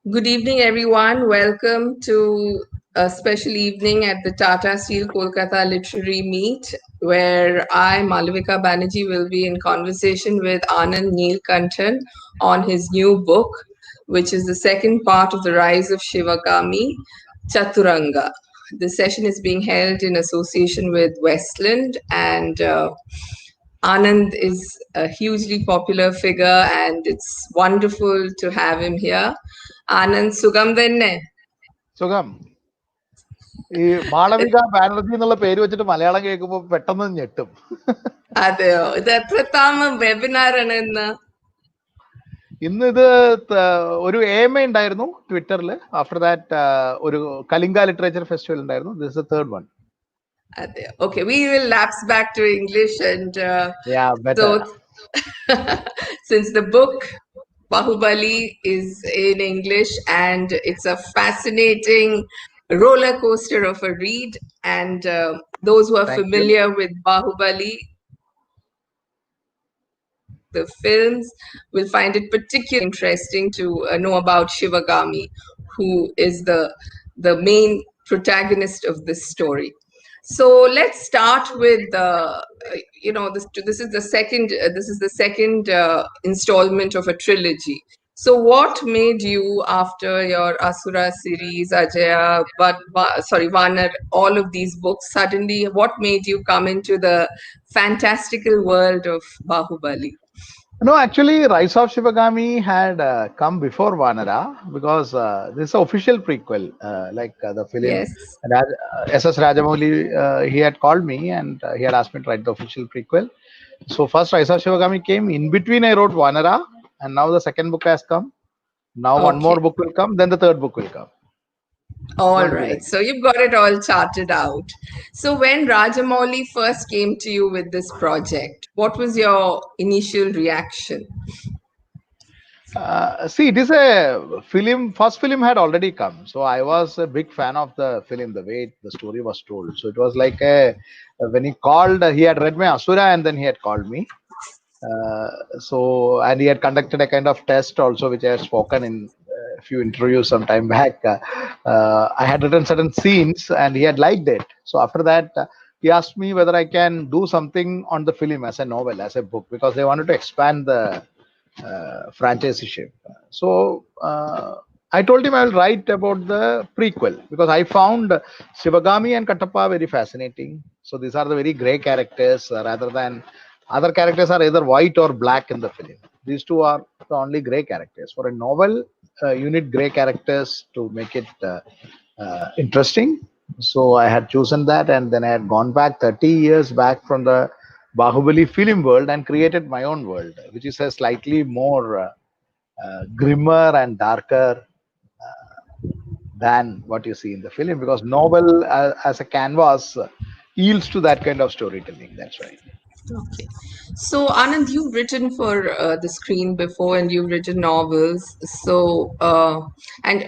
Good evening, everyone. Welcome to a special evening at the Tata Steel Kolkata Literary Meet, where I, Malavika Banerjee, will be in conversation with Anand Neelakantan on his new book, which is the second part of The Rise of Shivagami, Chaturanga. The session is being held in association with Westland, and Anand is a hugely popular figure, and it's wonderful to have him here. Anand Sugam Venne. സുഖം. ഈ മാളവിക ബാനർജി എന്നുള്ള പേര് വെച്ചിട്ട് മലയാളം കേൾക്കുമ്പോ പെട്ടെന്ന് ഞെട്ടും. അതെയോ, ഇത് എത്രത്താമ വെബിനാർ ആണ് ഇന്ന്? ഇന്ന് ഇത് ഒരു AMA ഉണ്ടായിരുന്നു ട്വിറ്ററിൽ. ആഫ്റ്റർ ദാറ്റ് ഒരു കലിംഗ ലിറ്ററേച്ചർ ഫെസ്റ്റിവൽ ഉണ്ടായിരുന്നു. This is the third one. അതെയോ. Okay, we will lapse back to English and Yeah, better. so since the book Bahubali is in English and it's a fascinating roller coaster of a read, and those who are Thank you. familiar with Bahubali, the films, will find it particularly interesting to know about Shivagami, who is the main protagonist of this story. So let's start with this is the second installment of a trilogy. So what made you, after your Asura series, Ajaya, Vanar, all of these books, suddenly what made you come into the fantastical world of Bahubali? No, actually, Rise of Shivagami had come before Vanara because this is an official prequel, like the film. Yes. SS Rajamouli, he had called me and he had asked me to write the official prequel. So first Rise of Shivagami came. In between, I wrote Vanara, and now the second book has come. Now one more book will come, then the third book will come. All right. So you've got it all charted out. So when Rajamouli first came to you with this project, what was your initial reaction? See, it is a film. First film had already come, so I was a big fan of the film, the way the story was told. So it was like when he called, he had read my Asura, and then he had called me. And he had conducted a kind of test also, which I had spoken in a few interviews some time back. I had written certain scenes, and he had liked it. So after that, he asked me whether I can do something on the film as a novel, as a book, because they wanted to expand the franchiseship. So I told him I will write about the prequel because I found Shivagami and Kattappa very fascinating. So these are the very grey characters rather than other characters are either white or black in the film. These two are the only grey characters. For a novel, you need grey characters to make it interesting. So I had chosen that, and then I had gone back 30 years back from the Bahubali film world and created my own world, which is a slightly more grimmer and darker than what you see in the film, because novel as a canvas yields to that kind of storytelling. That's right. Okay. So Anand, you've written for the screen before, and you've written novels. So and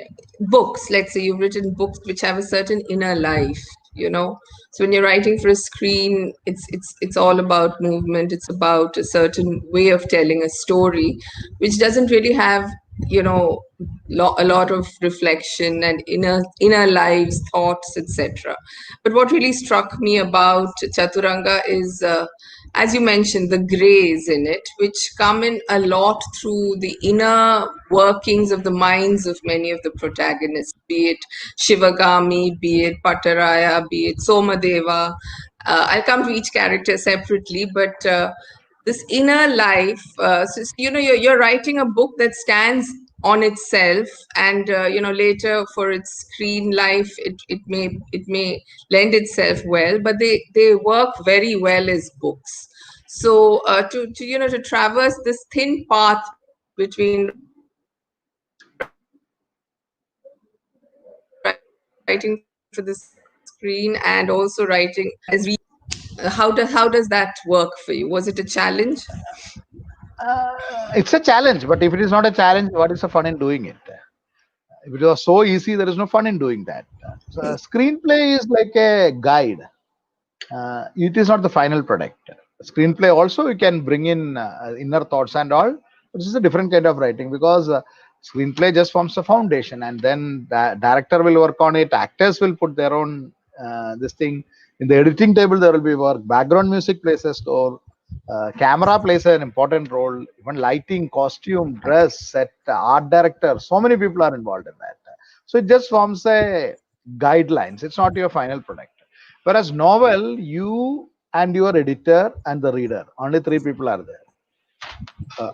books. Let's say you've written books which have a certain inner life. So when you're writing for a screen, it's all about movement. It's about a certain way of telling a story, which doesn't really have a lot of reflection and inner lives, thoughts, etc. But what really struck me about Chaturanga is, as you mentioned, the grays in it, which come in a lot through the inner workings of the minds of many of the protagonists, be it Shivagami, be it Pattaraya, be it Somadeva. I'll come to each character separately, but this inner life, you're writing a book that stands on itself, and later for its screen life, it may lend itself well, but they work very well as books. So to traverse this thin path between writing for the screen and also writing as how does that work for you? Was it a challenge? It's a challenge, but if it is not a challenge, what is the fun in doing it? If it was so easy, there is no fun in doing that. So screenplay is like a guide. It is not the final product. Screenplay also you can bring in inner thoughts and all. This is a different kind of writing because Screenplay just forms the foundation, and then the director will work on it. Actors will put their own this thing in the editing table. There will be work. Background music plays a score. Camera plays an important role. Even lighting, costume, dress, set, art director. So many people are involved in that. So it just forms a guidelines. It's not your final product. Whereas novel, you and your editor and the reader, only three people are there.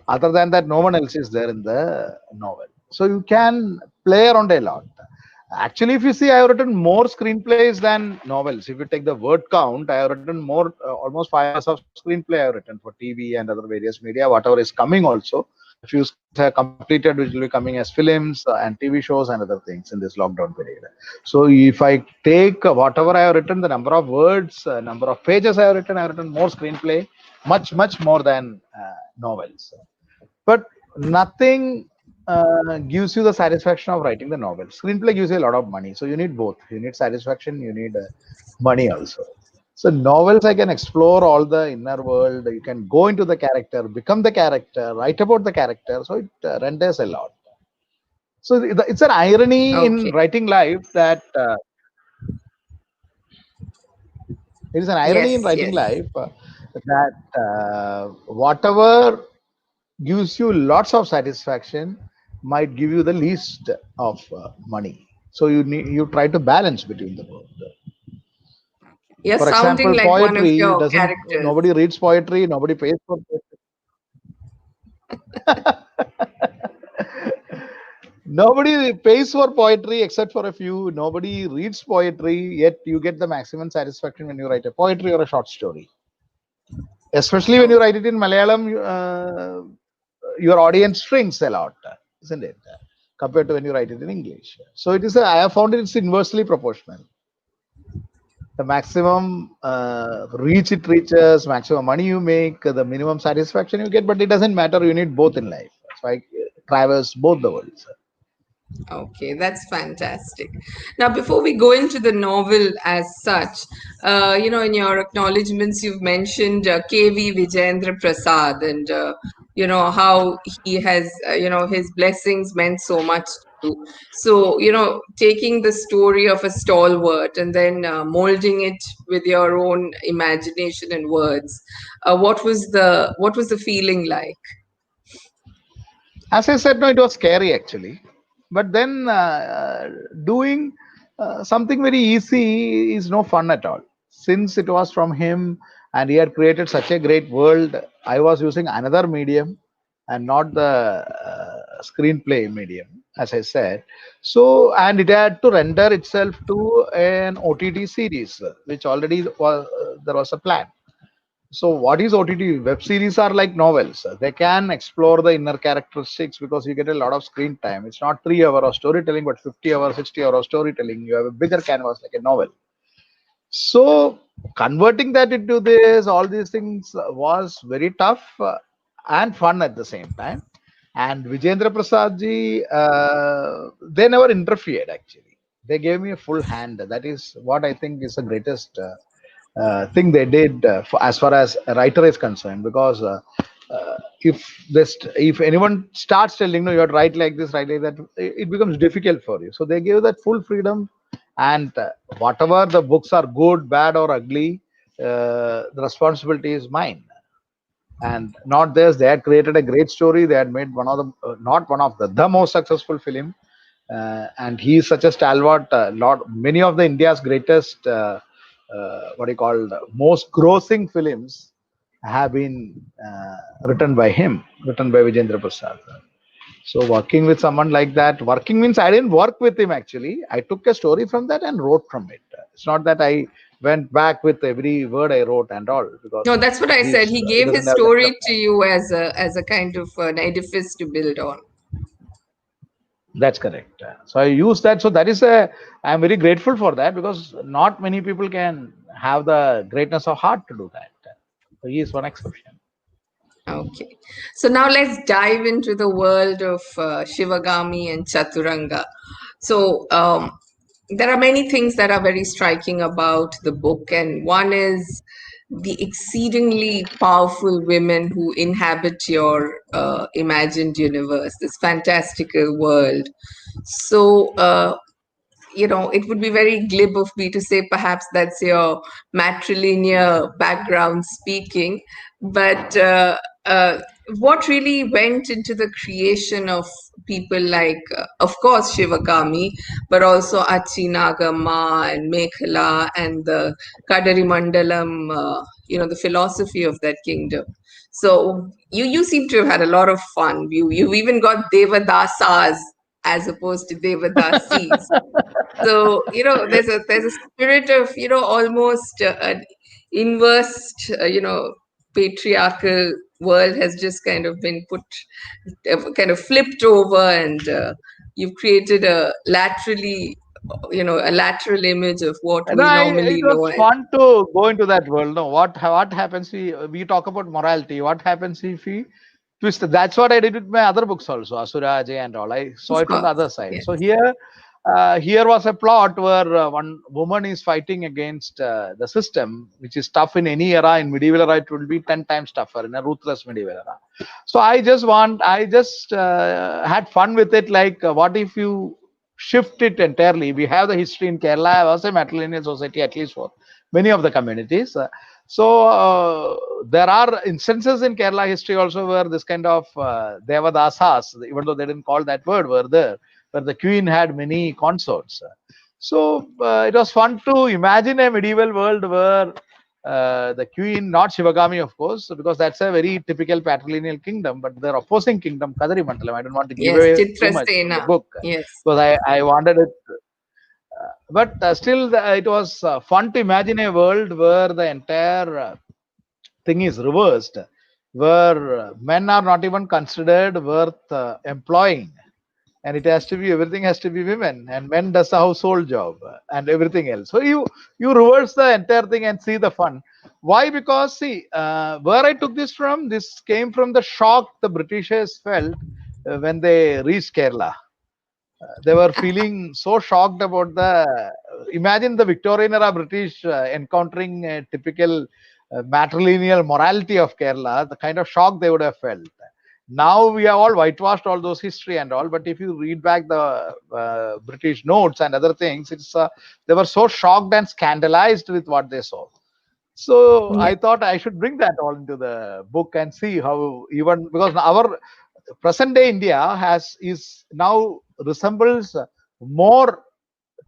Other than that, no one else is there in the novel. So you can play around a lot. Actually, if you see, I have written more screenplays than novels. If you take the word count, I have written more, almost 5 hours of screenplay I have written for TV and other various media, whatever is coming also. A few scripts I have completed, which will be coming as films and TV shows and other things in this lockdown period. So if I take whatever I have written, the number of words, number of pages I have written more screenplay, much more than novels. But nothing gives you the satisfaction of writing the novel. Screenplay gives you a lot of money, so you need both. You need satisfaction, you need money also. So novels, I can explore all the inner world. You can go into the character, become the character, write about the character. So it renders a lot. So it's an irony in Okay. writing life that it is an irony in Yes, writing yes. life that whatever gives you lots of satisfaction might give you the least of money. So you try to balance between the both. You're For sounding example, like one of poetry your doesn't, characters. nobody reads poetry, nobody pays for poetry. Nobody pays for poetry except for a few. Nobody reads poetry, yet you get the maximum satisfaction when you write a poetry or a short story. Especially when you Oh, write it in Malayalam, your audience shrinks a lot, isn't it? Compared to when you write it in English. So it is. I have found it's inversely proportional. The maximum reach it reaches, maximum money you make, the minimum satisfaction you get. But it doesn't matter. You need both in life. So I traverse both the worlds. okay, that's fantastic. Now, before we go into the novel as such, in your acknowledgements, you've mentioned K.V. Vijayendra Prasad and, how he has, his blessings meant so much to you. So, taking the story of a stalwart and then molding it with your own imagination and words, what was the feeling like? As I said, no, it was scary actually. But then doing something very easy is no fun at all. Since it was from him and he had created such a great world, I was using another medium and not the screenplay medium, as I said. So, and it had to render itself to an OTT series, which already was, there was a plan. So, what is OTT? Web series are like novels. They can explore the inner characteristics because you get a lot of screen time. It's not 3 hours of storytelling, but 50 hours, 60 hours of storytelling. You have a bigger canvas like a novel. So, converting that into this, all these things was very tough and fun at the same time. And Vijendra Prasad ji, they never interfered actually. They gave me a full hand. That is what I think is the greatest thing they did as far as a writer is concerned. Because if anyone starts telling no, you have to write like this, write like that, it becomes difficult for you. So they gave that full freedom, and whatever the books are good, bad, or ugly, the responsibility is mine and not theirs. They had created a great story. They had made one of the not one of the most successful film, and he is such a stalwart. Lot many of the India's greatest what do you call most grossing films have been written by him, written by Vijendra Prasad. So working with someone like that, working means I didn't work with him actually. I took a story from that and wrote from it. It's not that I went back with every word I wrote and all No, because that's what I said. He he gave doesn't his have that kind of story to time. you as a kind of an edifice to build on. That's correct. So I use that. So that is a. I'm very grateful for that because not many people can have the greatness of heart to do that. So he is one exception. Okay. So now let's dive into the world of Shivagami and Chaturanga. So there are many things that are very striking about the book, and one is the exceedingly powerful women who inhabit your imagined universe, this fantastical world. So, it would be very glib of me to say perhaps that's your matrilinear background speaking, but what really went into the creation of people like, of course, Shivagami, but also Achi Nagama and Mekhala and the Kadari Mandalam, the philosophy of that kingdom. So you seem to have had a lot of fun. You even got Devadasas as opposed to Devadasis. So there's a spirit of almost an inverse patriarchal world has just kind of been put kind of flipped over, and you've created a lateral image of what And we it normally was know as. fun to go into that world. No, what happens? We talk about morality. What happens if we twist? That's what I did with my other books also, Asura, Ajay, and all. I saw Of it from the course, other side. yes, So here was a plot where one woman is fighting against the system, which is tough in any era. In medieval era, it will be 10 times tougher in a ruthless medieval era. So I just had fun with it. Like, what if you shift it entirely? We have the history in Kerala was a matrilineal society, at least for many of the communities. There are instances in Kerala history also where this kind of Devadasas, even though they didn't call that word, were there, where the queen had many consorts. So it was fun to imagine a medieval world where the queen, not Shivagami, of course, because that's a very typical patrilineal kingdom, but their opposing kingdom, Kadari Mandalam. I don't want to give yes, away too much from the Chitrasena, book yes, because I wanted it, but still, it was fun to imagine a world where the entire thing is reversed, where men are not even considered worth employing, and it has to be everything has to be women, and men does the household job and everything else. So you reverse the entire thing and see the fun. Why? Because see, where I took this from, this came from the shock the Britishers felt when they reached Kerala. They were feeling so shocked about the. Imagine the Victorian era British encountering a typical matrilineal morality of Kerala, the kind of shock they would have felt. Now we have all whitewashed all those history and all, but if you read back the British notes and other things, it's they were so shocked and scandalized with what they saw. So yes, I thought I should bring that all into the book and see how, even because our present day India has is now resembles more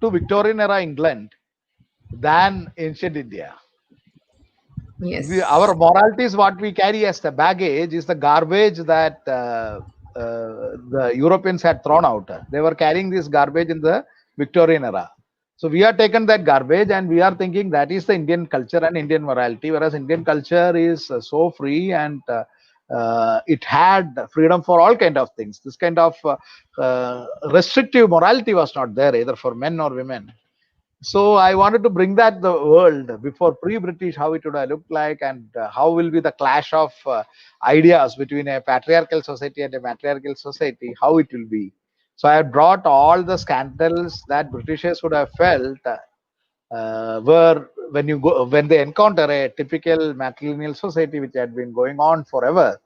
to Victorian era England than ancient India. Our yes, morality is what we carry as the baggage, is the garbage that the Europeans had thrown out. They were carrying this garbage in the Victorian era. So we are taken that garbage and we are thinking that is the Indian culture and Indian morality, whereas Indian culture is so free and it had freedom for all kind of things. This kind of restrictive morality was not there either for men or women. So I wanted to bring that the world before pre-British, how it would have looked like, and how will be the clash of ideas between a patriarchal society and a matriarchal society, how it will be. So I have brought all the scandals that Britishers would have felt were when they encounter a typical matrilineal society which had been going on forever,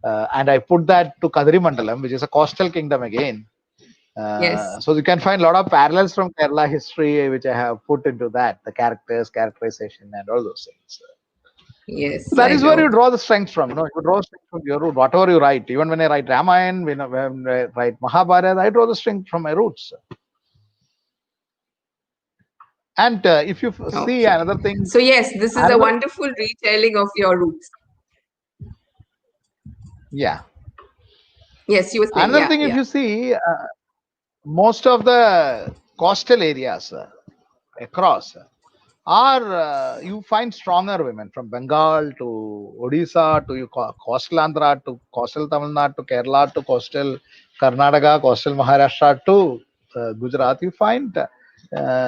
and I put that to Kadri Mandalam, which is a coastal kingdom again. yes, So you can find a lot of parallels from Kerala history, which I have put into that, the characters, characterization, and all those things. yes, That I is where know. you draw the strength from. No, you draw strength from your root. Whatever you write, even when I write Ramayana, when I write Mahabharata, I draw the strength from my roots. And if you see Okay. another thing, So yes, this is a another wonderful retelling of your roots. yeah, Yes, you were saying, another yeah, thing, if yeah. you see, most of the coastal areas across are you find stronger women from Bengal to Odisha to coastal Andhra to coastal Tamil Nadu to Kerala to coastal Karnataka, coastal Maharashtra to Gujarat. You find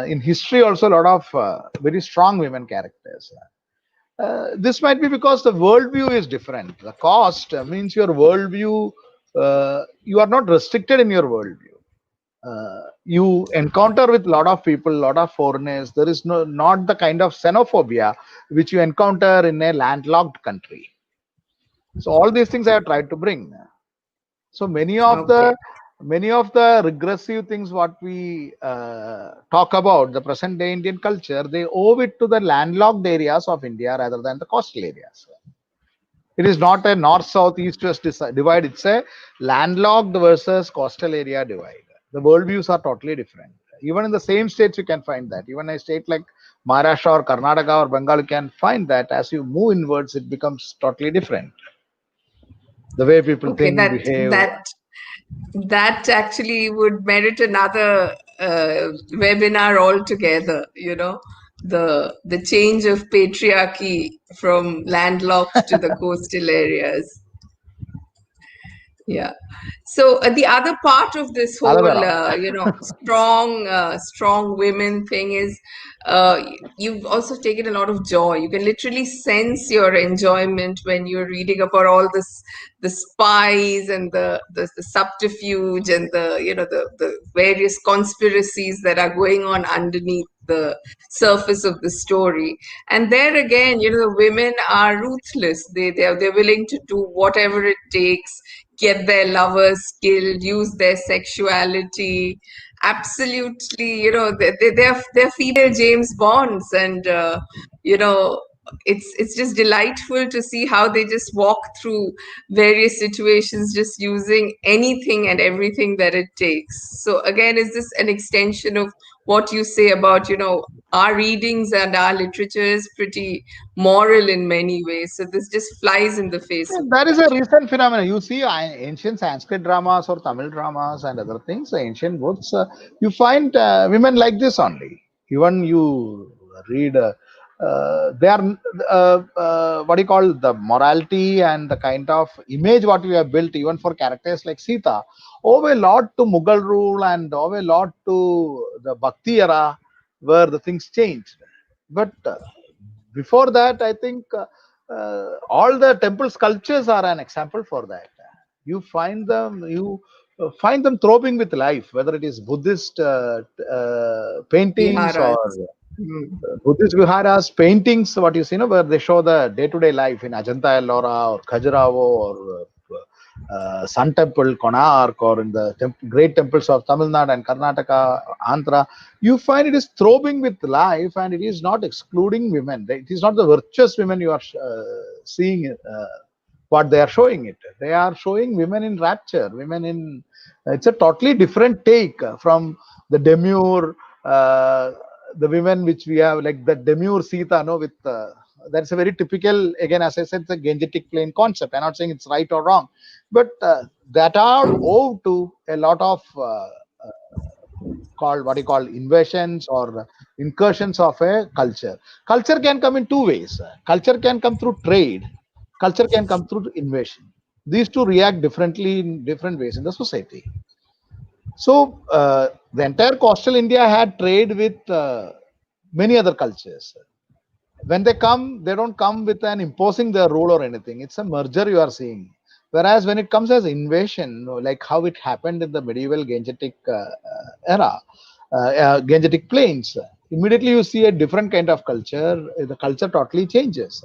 in history also a lot of very strong women characters. This might be because the worldview is different. The cost means your worldview, you are not restricted in your worldview. You encounter with a lot of people, lot of foreigners. There is no not the kind of xenophobia which you encounter in a landlocked country. So all these things I have tried to bring. So Okay. many of the regressive things what we talk about the present day Indian culture, they owe it to the landlocked areas of India rather than the coastal areas. It is not a north south east west divide. It's a landlocked versus coastal area divide. The worldviews are totally different. Even in the same states, you can find that. Even a state like Maharashtra or Karnataka or Bengal, you can find that as you move inwards, it becomes totally different. The way people Okay, think, that behave. that that actually would merit another webinar altogether, the change of patriarchy from landlocked to the coastal areas. Yeah. So the other part of this whole, Aladara. strong women thing is, you've also taken a lot of joy. You can literally sense your enjoyment when you're reading about all this, the spies and the subterfuge and the various conspiracies that are going on underneath the surface of the story. And there again, the women are ruthless. They're willing to do whatever it takes, get their lovers killed, use their sexuality. Absolutely, they're female James Bonds, and it's just delightful to see how they just walk through various situations, just using anything and everything that it takes. So again, is this an extension of what you say about our readings and our literature is pretty moral in many ways? So this just flies in the face Yeah, of that is that. a recent phenomenon. You see, ancient Sanskrit dramas or Tamil dramas and other things, ancient books, you find women like this only. Even you read, they are what do you call the morality and the kind of image what we have built, even for characters like Sita, owe a lot to Mughal rule and owe a lot to the Bhakti era, where the things changed. But before that, I think all the temple sculptures are an example for that. You find them throbbing with life, whether it is Buddhist paintings or Viharas. Hmm. Buddhist viharas paintings. What you see, where they show the day-to-day life in Ajanta Ellora or Khajuraho or Sun Temple, Konark, or in the great temples of Tamil Nadu and Karnataka, Andhra, you find it is throbbing with life, and it is not excluding women. It is not the virtuous women you are seeing what they are showing it. They are showing women in rapture, women in. It's a totally different take from the demure, uh, the women which we have, like the demure Sita, no, with. That's a very typical, again, as I said, it's a Gengetic plane concept. I'm not saying it's right or wrong, but that are owed to a lot of called what you call invasions or incursions of a culture. Culture can come in two ways. Culture can come through trade. Culture can come through invasion. These two react differently in different ways in the society. So the entire coastal India had trade with many other cultures. When they come, they don't come with an imposing their rule or anything. It's a merger you are seeing. Whereas when it comes as invasion, like how it happened in the medieval Gangetic era, Gangetic plains, immediately you see a different kind of culture. The culture totally changes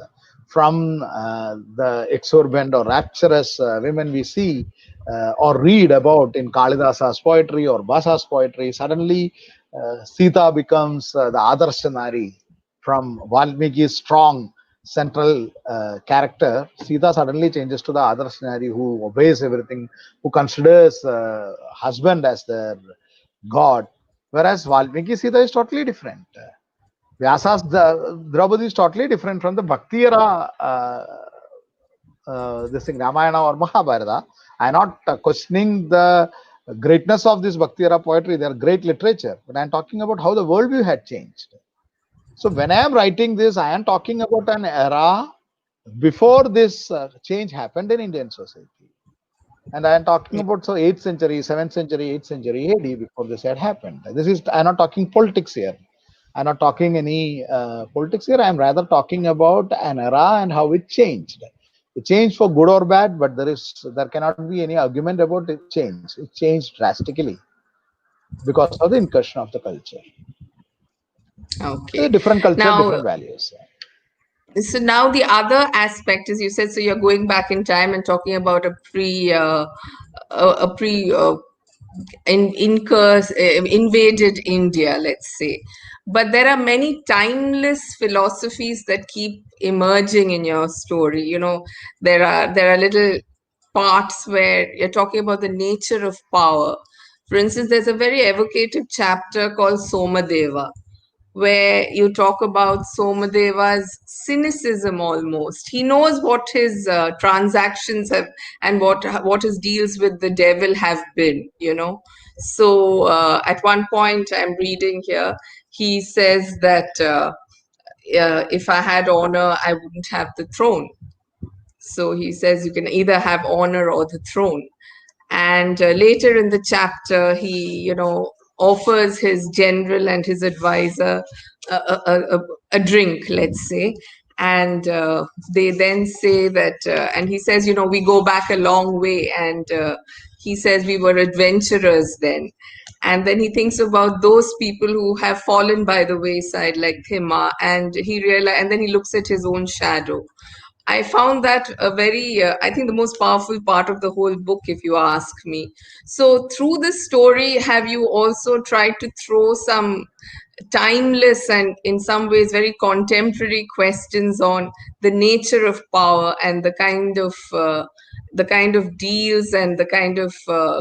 from the exorbitant or rapturous women we see or read about in Kalidasa's poetry or Basa's poetry. Suddenly, Sita becomes the Adarsh Nari from Valmiki's strong central character. Sita suddenly changes to the other scenario who obeys everything, who considers husband as their god. Whereas Valmiki Sita is totally different. Vyasa's Draupadi is totally different from the Bhakti era, this thing, Ramayana or Mahabharata. I'm not questioning the greatness of this Bhakti era poetry, they are great literature, but I'm talking about how the worldview had changed. So when I am writing this, I am talking about an era before this change happened in Indian society. And I am talking about 8th century, 7th century, 8th century AD before this had happened. This is, I'm not talking politics here. I'm not talking any politics here. I'm rather talking about an era and how it changed. It changed for good or bad, but there cannot be any argument about it change. It changed drastically. because of the incursion of the culture. Okay. Different culture, Now, different values. so now the other aspect is, you said, so you're going back in time and talking about a pre incurs invaded India, let's say. But there are many timeless philosophies that keep emerging in your story. You know, there are little parts where you're talking about the nature of power. For instance, there's a very evocative chapter called Somadeva, where you talk about Somadeva's cynicism almost. He knows what his transactions have and what his deals with the devil have been, you know. So at one point, I'm reading here, he says that if I had honor, I wouldn't have the throne. So he says you can either have honor or the throne. And later in the chapter, he, offers his general and his advisor a drink, let's say. And they then say that, and he says, we go back a long way. And he says we were adventurers then. And then he thinks about those people who have fallen by the wayside, like Thima, and and then he looks at his own shadow. I found that a very, I think, the most powerful part of the whole book, if you ask me. So, through this story, have you also tried to throw some timeless and, in some ways, very contemporary questions on the nature of power and the kind of deals and the kind of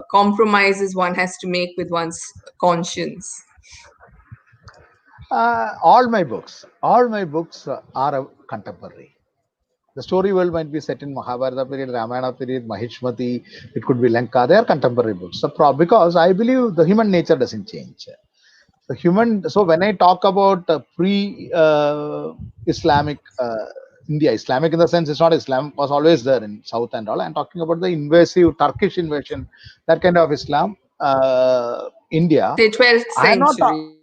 compromises one has to make with one's conscience? All my books are contemporary. The story world might be set in Mahabharata period, Ramayana period, Mahishmati, it could be Lanka. They are contemporary books. Because I believe the human nature doesn't change. The human. So when I talk about pre-Islamic India, Islamic in the sense it's not Islam was always there in South and all. I'm talking about the invasive Turkish invasion, that kind of Islam, India. Say 12th I am not. century.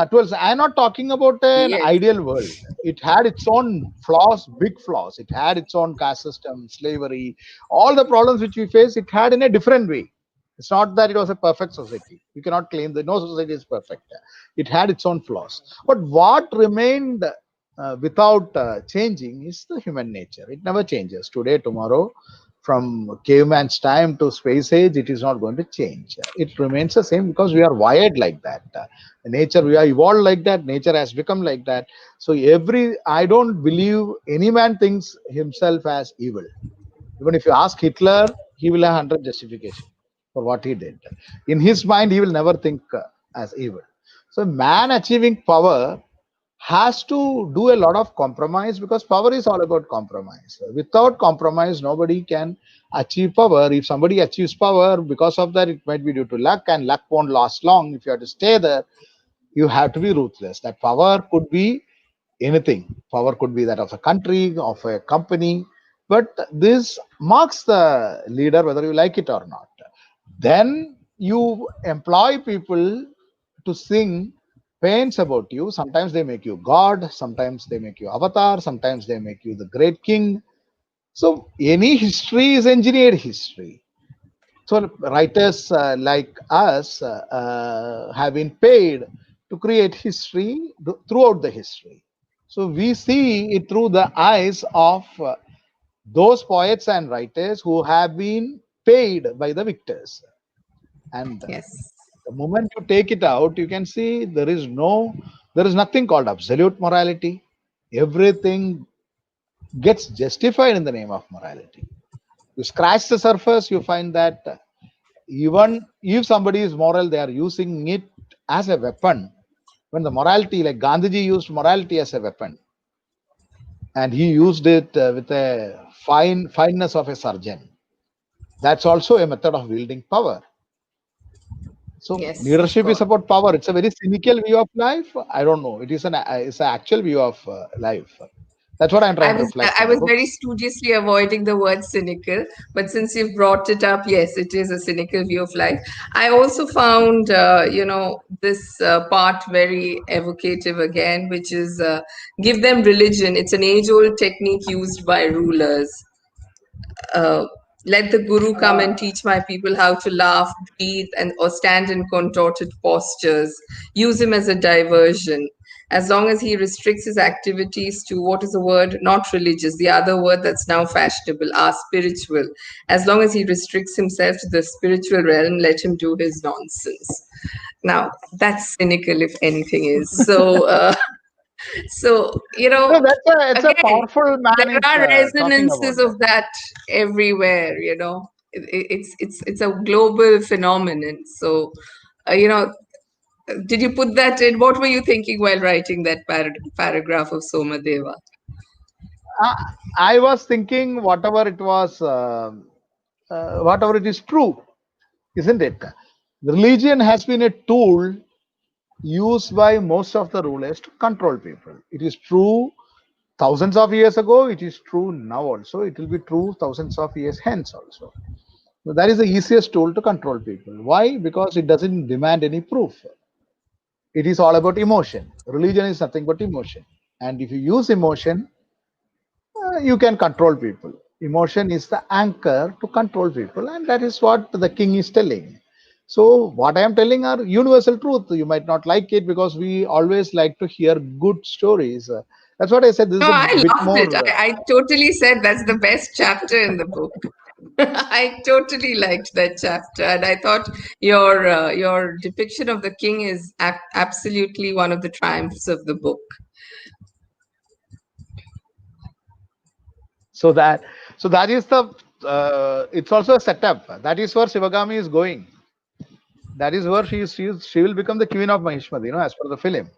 12. I'm not talking about Yes. an ideal world. It had its own flaws, big flaws. It had its own caste system, slavery, all the problems which we face. It had in a different way. It's not that it was a perfect society. You cannot claim that no society is perfect. It had its own flaws. But what remained without changing is the human nature. It never changes. Today, tomorrow, from caveman's time to space age, it is not going to change. It remains the same because we are wired like that. Nature, we are evolved like that. Nature has become like that. So I don't believe any man thinks himself as evil. Even if you ask Hitler, he will have 100 justification for what he did. In his mind, he will never think as evil. So man achieving power has to do a lot of compromise because power is all about compromise. Without compromise, nobody can achieve power. If somebody achieves power, because of that, it might be due to luck, and luck won't last long. If you have to stay there, you have to be ruthless. That power could be anything. Power could be that of a country, of a company, but this marks the leader whether you like it or not. Then you employ people to sing pains about you. Sometimes they make you God, sometimes they make you avatar, sometimes they make you the great king. So any history is engineered history. So writers like us have been paid to create history throughout the history. So we see it through the eyes of those poets and writers who have been paid by the victors. And Yes. the moment you take it out, you can see there is nothing called absolute morality. Everything gets justified in the name of morality. You scratch the surface, you find that even if somebody is moral, they are using it as a weapon. When the morality, like Gandhiji used morality as a weapon, and he used it with a fineness of a surgeon. That's also a method of wielding power. So Yes, of leadership is course. about power. It's a very cynical view of life. I don't know. It's an actual view of life. That's what I'm I trying to was reflect I in the was very books. studiously avoiding the word cynical, but since you've brought it up, yes, it is a cynical view of life. I also found, this part very evocative again, which is give them religion. It's an age-old technique used by rulers. Uh, Let the guru come and Uh, teach my people how to laugh, breathe, and or stand in contorted postures. Use him as a diversion. As long as he restricts his activities to what is the word? Not religious, the other word that's now fashionable, spiritual. As long as he restricts himself to the spiritual realm, let him do his nonsense. Now, that's cynical, if anything is. So, no, it's a again, powerful man there is are talking about resonances that. of that everywhere. It's a global phenomenon. So, uh, you know, did you put that in? What were you thinking while writing that paragraph of Somadeva? Uh, I was thinking whatever it is true, isn't it? Religion has been a tool used by most of the rulers to control people. It is true thousands of years ago, it is true now also, it will be true thousands of years hence also. So that is the easiest tool to control people. Why? Because it doesn't demand any proof. It is all about emotion. Religion is nothing but emotion. And if you use emotion, you can control people. Emotion is the anchor to control people, and that is what the king is telling. So, what I am telling are universal truth. You might not like it because we always like to hear good stories. That's what I said. This No, is a I bit loved it. more. I totally said that's the best chapter in the book. I totally liked that chapter, and I thought your depiction of the king is absolutely one of the triumphs of the book. So that so that is the. It's also a setup. That is where Shivagami is going. That is where she will become the queen of Mahishmati, as per the film.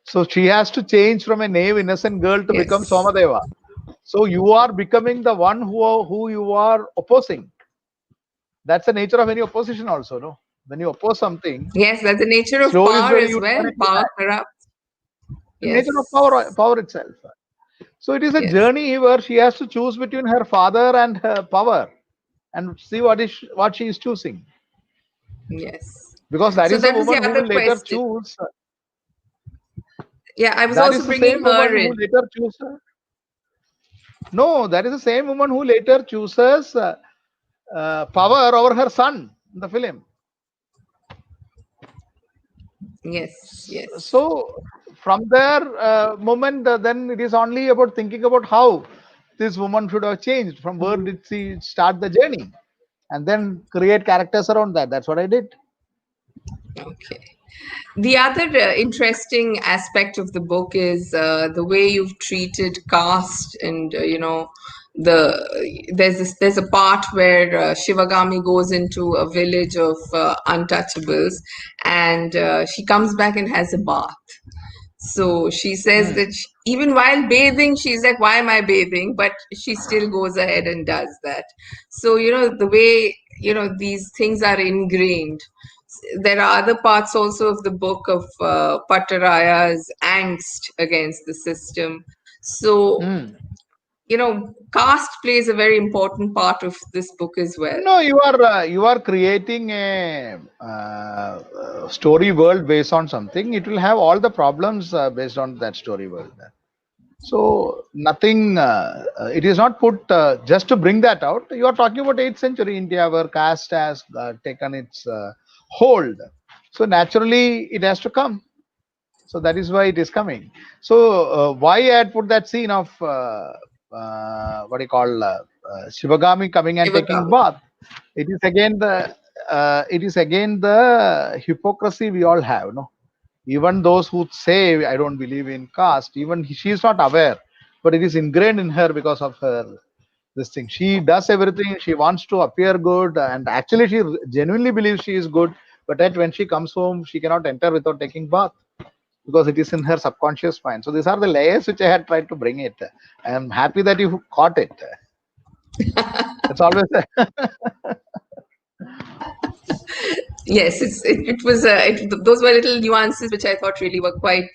So she has to change from a naive, innocent girl to become Yes. Somadeva. So you are becoming the one who you are opposing. That's the nature of any opposition, also. No, when you oppose something, Yes, that's the nature of slowly, power slowly as you well. turn into Power that. corrupts. The nature of power, Yes. power itself. So it is a Yes. journey where she has to choose between her father and her power, and see what she is choosing. Yes. Because that So is the that was the woman who other will later question. choose. Yeah, I was That also is the bringing same woman her who in. later chooses. No, that is the same woman who later chooses power over her son in the film. Yes. Yes. So from their moment, then it is only about thinking about how this woman should have changed. From where did she start the journey, and then create characters around that. That's what I did. Okay. The other interesting aspect of the book is the way you've treated caste, and there's a part where Shivagami goes into a village of untouchables, and she comes back and has a bath. So she says Hmm. that even while bathing, she's like, "Why am I bathing?" But she still goes ahead and does that. So, the way, these things are ingrained. There are other parts also of the book of Pattaraya's angst against the system. So, Hmm. caste plays a very important part of this book as well. No, you are creating a story world based on something. It will have all the problems based on that story world. So nothing. It is not put just to bring that out. You are talking about 8th century India, where caste has taken its hold. So naturally, it has to come. So that is why it is coming. So why I had put that scene of what do you call Shivagami coming and taking Shivagami. bath. It is again the hypocrisy we all have. No, even those who say I don't believe in caste, even she is not aware, but it is ingrained in her because of her this thing. She does everything. She wants to appear good, and actually she genuinely believes she is good. But yet when she comes home, she cannot enter without taking bath because it is in her subconscious mind. So these are the layers which I had tried to bring it. I am happy that you caught it. It's always Yes, it was those were little nuances which I thought really were quite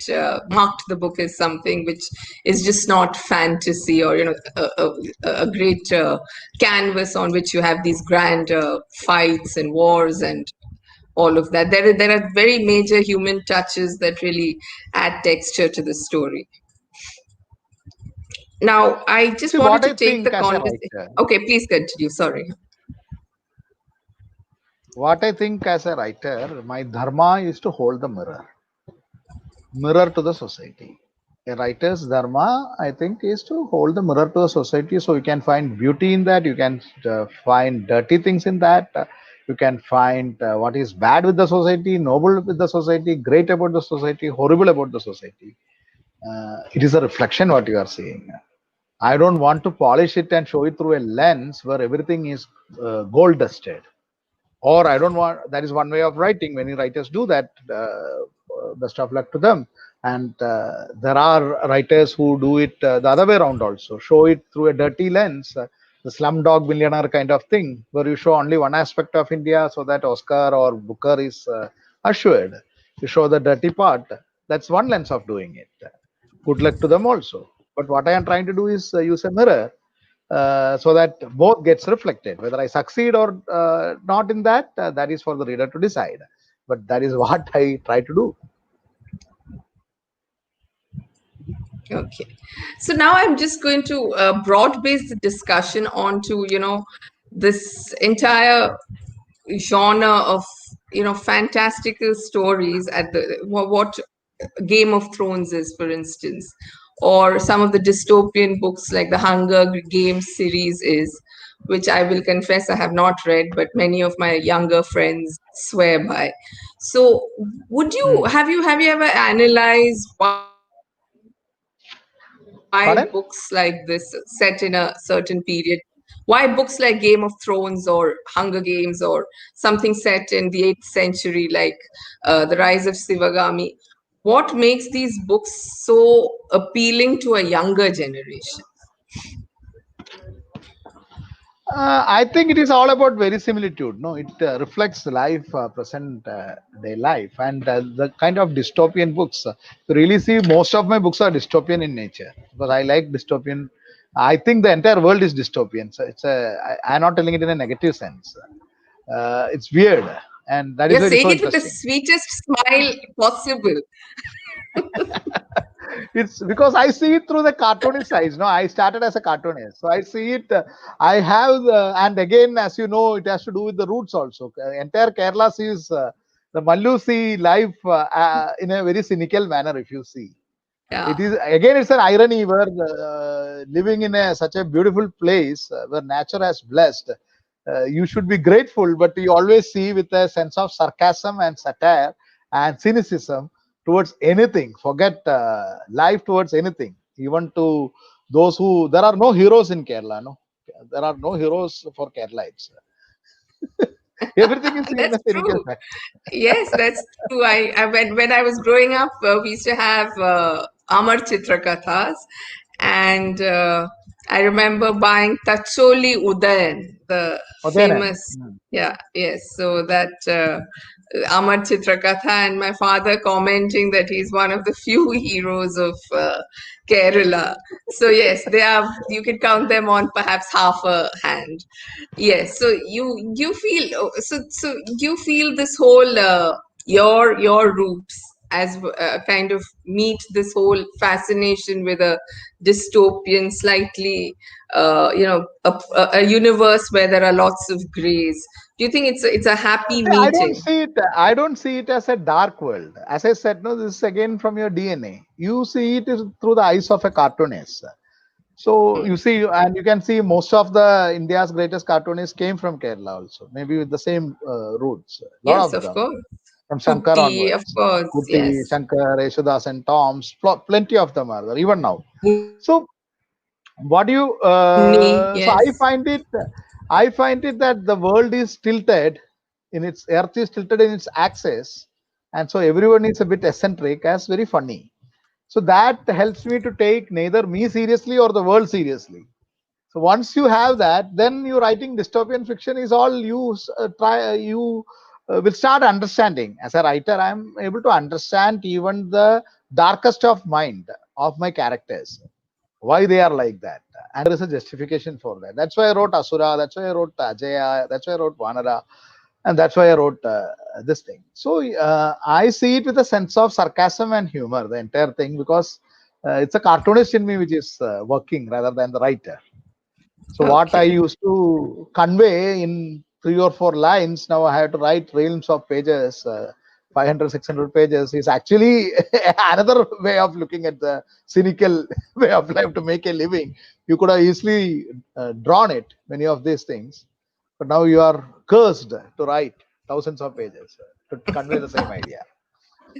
marked the book as something which is just not fantasy, or a great canvas on which you have these grand fights and wars and all of that. There are very major human touches that really add texture to the story. Now, I just see wanted what to I take the think as a conversation. writer. Okay, please continue. Sorry. What I think as a writer, my dharma is to hold the mirror to the society. A writer's dharma, I think, is to hold the mirror to the society, so you can find beauty in that, you can find dirty things in that, you can find what is bad with the society, noble with the society, great about the society, horrible about the society. It is a reflection what you are seeing. I don't want to polish it and show it through a lens where everything is gold dusted. Or I don't want. That is one way of writing. Many writers do that. Best of luck to them. And there are writers who do it the other way around also. Show it through a dirty lens, the Slumdog Millionaire kind of thing, where you show only one aspect of India, so that Oscar or Booker is assured. You show the dirty part. That's one lens of doing it. Good luck to them also. But what I am trying to do is use a mirror so that both gets reflected. Whether I succeed or not in that, that is for the reader to decide. But that is what I try to do. Okay. So now I'm just going to broad base the discussion onto, this entire genre of, fantastical stories at the what Game of Thrones is, for instance, or some of the dystopian books like the Hunger Games series is, which I will confess I have not read, but many of my younger friends swear by. So, would you Hmm. have you ever analyzed why books like this set in a Pardon? certain period? Why books like Game of Thrones or Hunger Games or something set in the 8th century, like The Rise of Sivagami? What makes these books so appealing to a younger generation? I think it is all about verisimilitude. No, it reflects life, present day life, and the kind of dystopian books. You really see, most of my books are dystopian in nature because I like dystopian. I think the entire world is dystopian. So it's a. I'm not telling it in a negative sense. It's weird, and that is You're why it's saying so it with the interesting. sweetest smile possible. It's because I see it through the cartoonist eyes. No, I started as a cartoonist, so I see it. I have, and again, as you know, it has to do with the roots also. Entire Kerala sees the Mallu see life in a very cynical manner. If you see, it Yeah. is again, it's an irony where living in such a beautiful place where nature has blessed. You should be grateful, but you always see with a sense of sarcasm and satire and cynicism towards anything. Forget life towards anything, even to those who there are no heroes in Kerala. No, there are no heroes for Kerala. It's everything is seen in That's a cynical true. fashion. Yes, that's true. I when I was growing up, we used to have Amar Chitra Kathas, and I remember buying Tacholi Udayan, the Odenan. famous. Yeah, yes. So that Amar Chitra Katha, and my father commenting that he's one of the few heroes of Kerala. So yes, they are. You can count them on perhaps half a hand. Yes, so you feel so you feel this whole your roots as kind of meet this whole fascination with a dystopian, slightly a universe where there are lots of grays. Do you think it's a happy See, I don't meeting? see it. I don't see it as a dark world. As I said, no, this is again from your DNA. You see it is through the eyes of a cartoonist. So you see, and you can see most of the India's greatest cartoonists came from Kerala also, maybe with the same roots. A lot Yes, of of them course. from Shankar Kutti, of onwards. course. Kuti, Yes. Shankar, Yeshudas, and Toms. Plenty of them are there even now. So what do you Munni, so yes. I find it that the world is tilted in its earth is tilted in its axis, and so everyone is a bit eccentric as very funny. So that helps me to take neither me seriously or the world seriously. So once you have that, then you writing dystopian fiction is all you try you will start understanding. As a writer, I am able to understand even the darkest of mind of my characters, why they are like that, and there is a justification for that. That's why I wrote Asura. That's why I wrote Ajaya. That's why I wrote Vanara, and that's why I wrote this thing. So I see it with a sense of sarcasm and humor, the entire thing, because it's a cartoonist in me which is working rather than the writer. So what I Okay. used to convey in three or four lines. Now I have to write reams of pages, 500, 600 pages. Is actually another way of looking at the cynical way of life to make a living. You could have easily drawn it, many of these things, but now you are cursed to write thousands of pages to convey the same idea.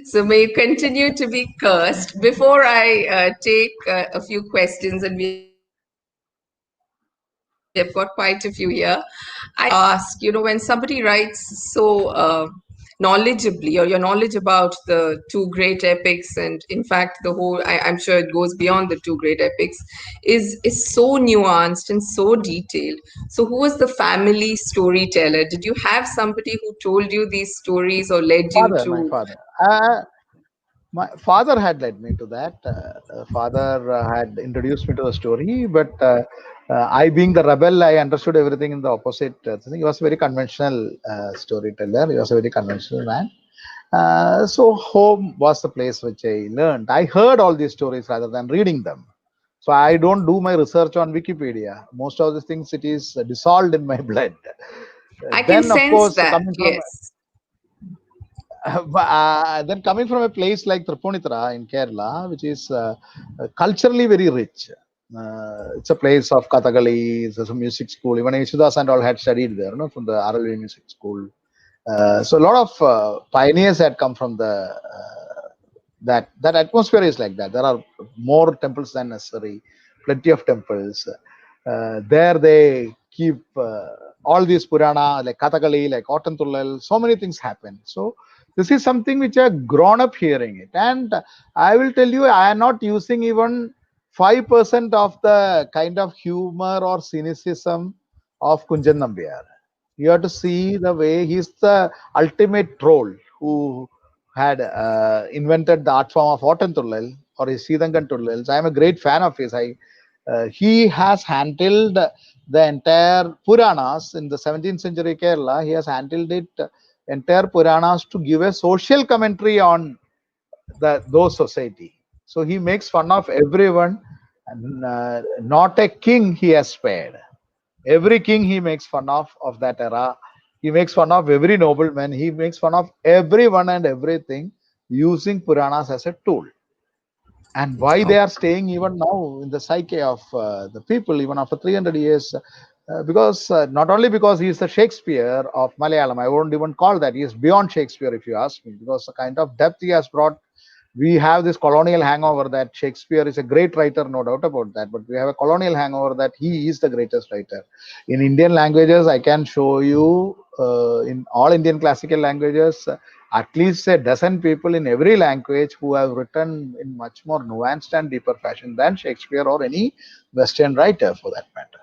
So may you continue to be cursed. Before I take a few questions, and we have got quite a few here, I just want to ask, when somebody writes so knowledgeably, or your knowledge about the two great epics, and in fact, the whole, I'm sure it goes beyond the two great epics, is so nuanced and so detailed. So, who was the family storyteller? Did you have somebody who told you these stories or led you Father, my to? father. My father had led me to that. Father had introduced me to the story, but I, being the rebel, I understood everything in the opposite thing. He was a very conventional storyteller. He was a very conventional man. So home was the place which I learned. I heard all these stories rather than reading them. So I don't do my research on Wikipedia. Most of these things it is dissolved in my blood. I can Then, of sense course, that, coming from yes. then coming from a place like Tripunithura in Kerala, which is culturally very rich. It's a place of Kathakali, it's a music school. Even Yeshudas and all had studied there, from the RLV music school. So a lot of pioneers had come from the that atmosphere is like that. There are more temples than necessary, plenty of temples. There they keep all these Purana, like Kathakali, like Ottantullal, so many things happen. So this is something which I have grown up hearing it. And I will tell you, I am not using even 5% of the kind of humor or cynicism of Kunjan Nambiar. You have to see the way he's the ultimate troll who had invented the art form of Ottantullal or his Sidangan Tullals. I am a great fan of his. He has handled the entire Puranas in the 17th century Kerala. He has handled it entire Puranas to give a social commentary on those society. So he makes fun of everyone, and not a king he has spared. Every king he makes fun of that era. He makes fun of every nobleman. He makes fun of everyone and everything using Puranas as a tool. And why they are staying even now in the psyche of the people, even after 300 years. Because not only because he is the Shakespeare of Malayalam, I won't even call that. He is beyond Shakespeare, if you ask me, because the kind of depth he has brought. We have this colonial hangover that Shakespeare is a great writer, no doubt about that, but we have a colonial hangover that he is the greatest writer. In Indian languages, I can show you in all Indian classical languages, at least a dozen people in every language who have written in much more nuanced and deeper fashion than Shakespeare or any Western writer for that matter.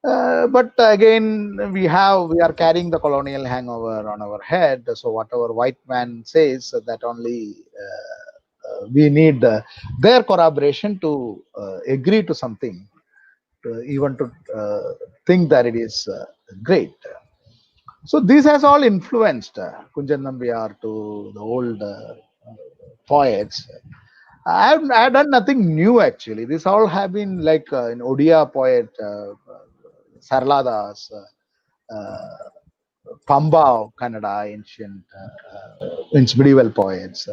But again, we are carrying the colonial hangover on our head. So whatever white man says, that only we need their corroboration to agree to something, even to think that it is great. So this has all influenced Kunjan Nambiar to the old poets. I have done nothing new actually. These all have been like in Odia poet, Sarladas, Pamba of Kannada, ancient, its medieval poets.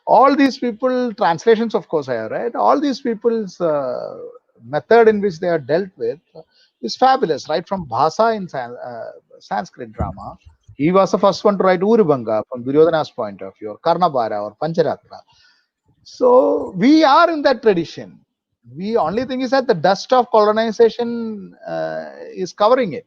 All these people, translations of course I have read, all these people's method in which they are dealt with is fabulous, right from Bhasa in Sanskrit drama. He was the first one to write Urubanga from Duryodhana's point of view, or Karnabara or Pancharatra. So we are in that tradition. The only thing is that the dust of colonization is covering it.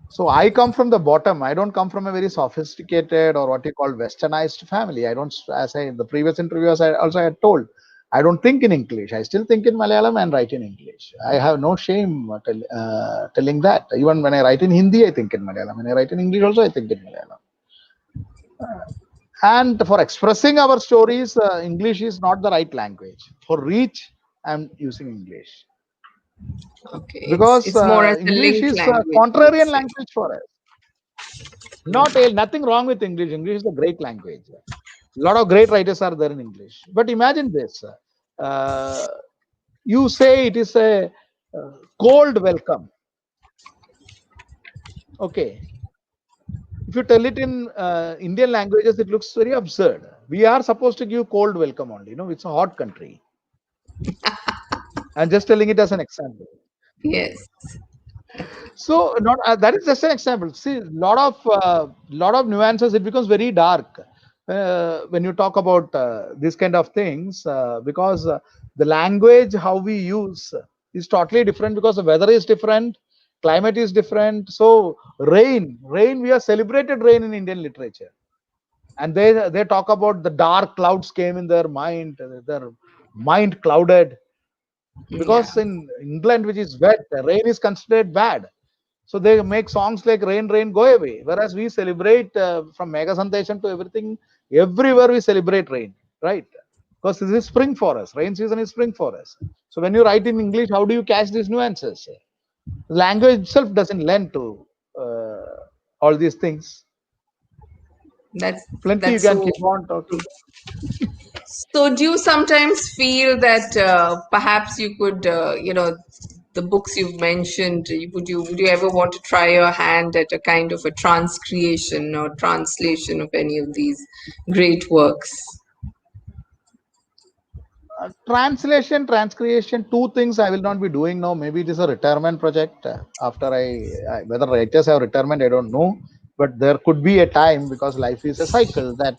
So I come from the bottom. I don't come from a very sophisticated or what you call westernized family. I don't, as I in the previous interviews, I also had told, I don't think in English. I still think in Malayalam and write in English. I have no shame telling that. Even when I write in Hindi, I think in Malayalam. When I write in English, also I think in Malayalam. And for expressing our stories, English is not the right language. For reach, I'm using English Okay, because it's more as a English link is a language, you would contrarian say. language for us. Nothing wrong with English. English is a great language. A lot of great writers are there in English. But imagine this: uh, you say it is a cold welcome. Okay, if you tell it in Indian languages, it looks very absurd. We are supposed to give cold welcome only. It's a hot country. I'm just telling it as an example. Yes. So not that is just an example. See, lot of nuances. It becomes very dark when you talk about these kind of things because the language how we use is totally different because the weather is different, climate is different. So rain, we have celebrated rain in Indian literature, and they talk about the dark clouds came in their mind clouded Yeah. because in England, which is wet, rain is considered bad. So they make songs like Rain, Rain, Go Away. Whereas we celebrate from Mega Santesham to everything, everywhere we celebrate rain, right? Because this is spring for us. Rain season is spring for us. So when you write in English, how do you catch these nuances? The language itself doesn't lend to all these things. That's Plenty you that's can so keep on talking. true. So, do you sometimes feel that perhaps you could, the books you've mentioned, would you ever want to try your hand at a kind of a transcreation or translation of any of these great works? Translation, transcreation, two things I will not be doing now. Maybe it is a retirement project. After whether writers have retirement, I don't know. But there could be a time because life is a cycle that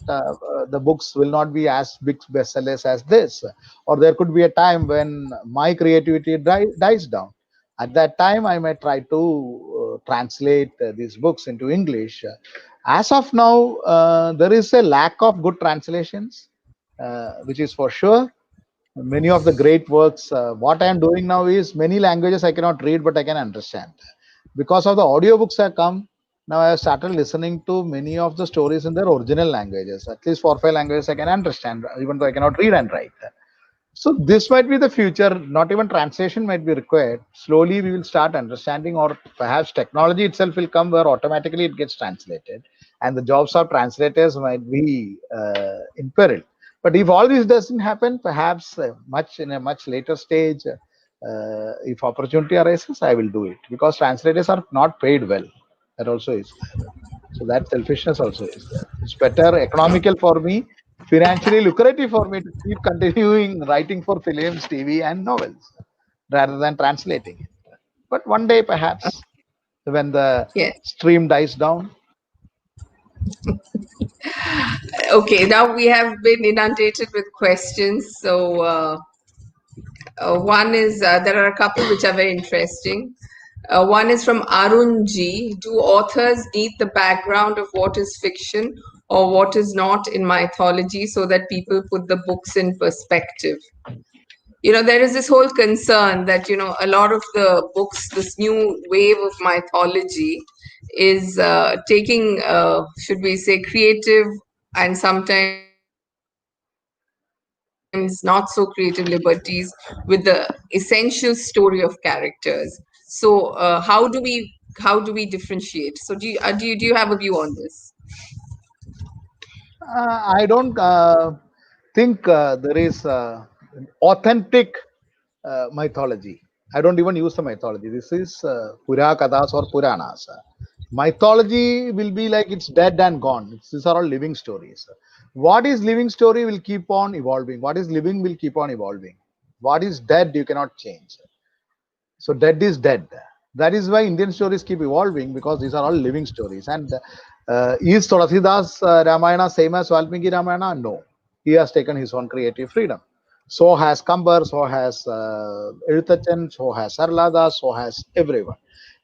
the books will not be as big bestsellers as this, or there could be a time when my creativity dies down. At that time, I might try to translate these books into English. As of now, there is a lack of good translations, which is for sure. Many of the great works, what I am doing now is many languages I cannot read, but I can understand. Because of the audiobooks that come, now I have started listening to many of the stories in their original languages. At least 4 or 5 languages I can understand, even though I cannot read and write. So this might be the future. Not even translation might be required. Slowly we will start understanding, or perhaps technology itself will come where automatically it gets translated, and the jobs of translators might be in peril. But if all this doesn't happen, perhaps much in a much later stage, if opportunity arises, I will do it because translators are not paid well. That also is there. So that selfishness also is there. It's better economical for me, financially lucrative for me to keep continuing writing for films, TV, and novels rather than translating it. But one day, perhaps, when the Yes. stream dies down, Okay, now we have been inundated with questions. So, one is there are a couple which are very interesting. One is from Arun G. Do authors need the background of what is fiction or what is not in mythology so that people put the books in perspective? There is this whole concern that, a lot of the books, this new wave of mythology is taking, should we say, creative and sometimes not so creative liberties with the essential story of characters. So how do we differentiate? So do you have a view on this? I don't think there is authentic mythology. I don't even use the mythology. This is Pura Kathas or Puranas. Mythology will be like it's dead and gone. These are all living stories. What is living story will keep on evolving. What is living will keep on evolving. What is dead you cannot change. So dead is dead. That is why Indian stories keep evolving because these are all living stories. And is Tulasidas Ramayana same as Valmiki Ramayana? No. He has taken his own creative freedom. So has Kambar, so has Eഴുത്തച്ഛൻ, so has Sarlada, so has everyone.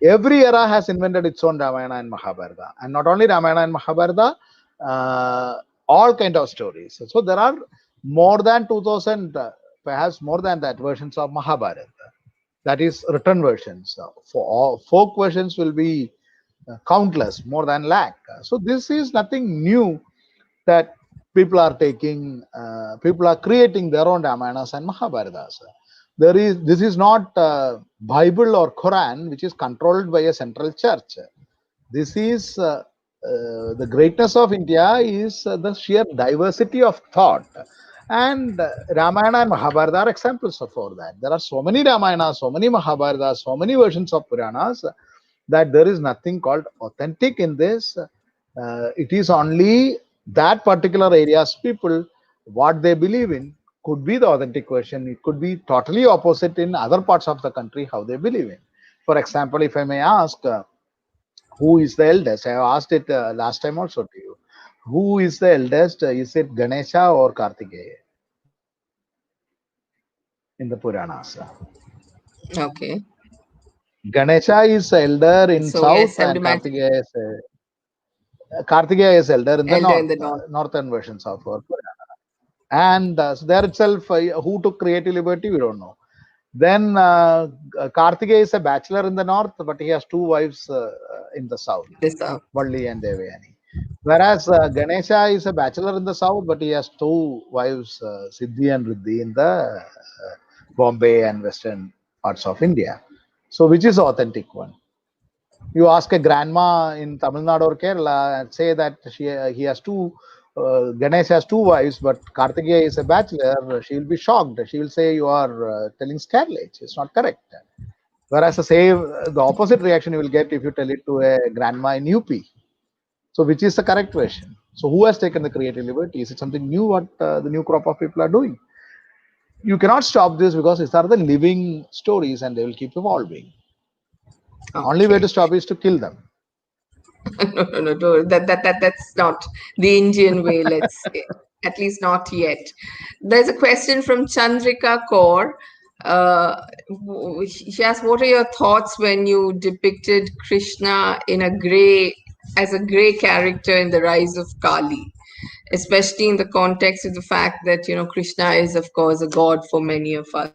Every era has invented its own Ramayana and Mahabharata. And not only Ramayana and Mahabharata, uh, all kind of stories. So there are more than 2000, perhaps more than that, versions of Mahabharata, that is written versions. For all folk versions will be countless, more than lakh. So this is nothing new that people are taking. People are creating their own Ramayanas and Mahabharatas. This is not Bible or Quran, which is controlled by a central church. This is the greatness of India is the sheer diversity of thought. And Ramayana and Mahabharata are examples for that. There are so many Ramayanas, so many Mahabharatas, so many versions of Puranas. that there is nothing called authentic in this. It is only that particular area's people, what they believe in could be the authentic version. It could be totally opposite in other parts of the country how they believe in. For example, if I may ask, who is the eldest? I have asked it last time also to you. Who is the eldest? Is it Ganesha or Kartikeya in the Puranas? Okay. Ganesha is elder in So yes, south I would and imagine Kartikeya is elder in the elder north, in the north. northern versions of our Purana. And so there itself, who took creative liberty, we don't know. Then Kartikeya is a bachelor in the north, but he has two wives in the south, This Valli and Devayani. Whereas Ganesha is a bachelor in the south, but he has two wives, Siddhi and Riddhi, in the Bombay and western parts of India. So, which is the authentic one? You ask a grandma in Tamil Nadu or Kerala and say that he has two, Ganesh has two wives, but Kartikeya is a bachelor, she will be shocked. She will say, you are telling scarlet. It's not correct. Whereas the opposite reaction you will get if you tell it to a grandma in UP. So, which is the correct version? So, who has taken the creative liberty? Is it something new what the new crop of people are doing? You cannot stop this because these are the living stories and they will keep evolving. Only way okay. to stop is to kill them. No. That's not the Indian way, let's say. At least not yet. There's a question from Chandrika Kaur. She asked, "What are your thoughts when you depicted Krishna as a grey character in the Rise of Kali, especially in the context of the fact that Krishna is, of course, a god for many of us